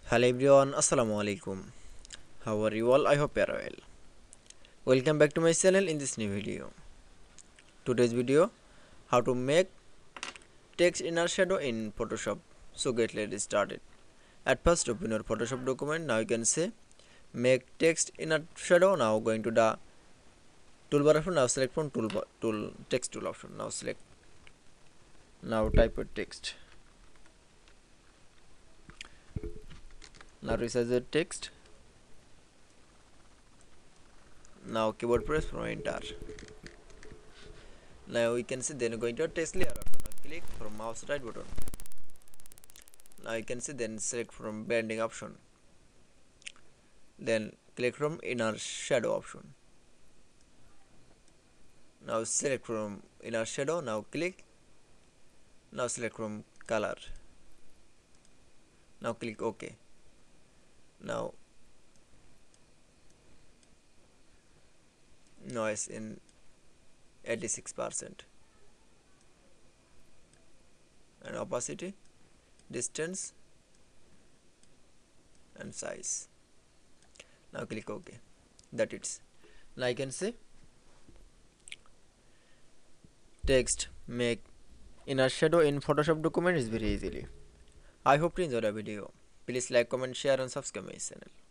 Hello everyone, Assalamu alaikum. How are you all? I hope you are well. Welcome back to my channel in this new video. Today's video, how to make text inner shadow in Photoshop. So let's started. At first open your Photoshop document. Now you can say make text inner shadow. Now going to the toolbar option. Now select from text tool option. Now select. Now type your text. Now resize the text. Now keyboard press from enter. Now you can see then going to text layer option. Now click from mouse right button. Now you can see then select from blending option. Then click from inner shadow option. Now select from inner shadow. Now click. Now select from color. Now click OK. Now noise in 86% and opacity, distance and size. Now click OK. That it's. Now I can say text make inner shadow in Photoshop document is very easily. I hope you enjoyed the video. Please like, comment, share and subscribe my channel.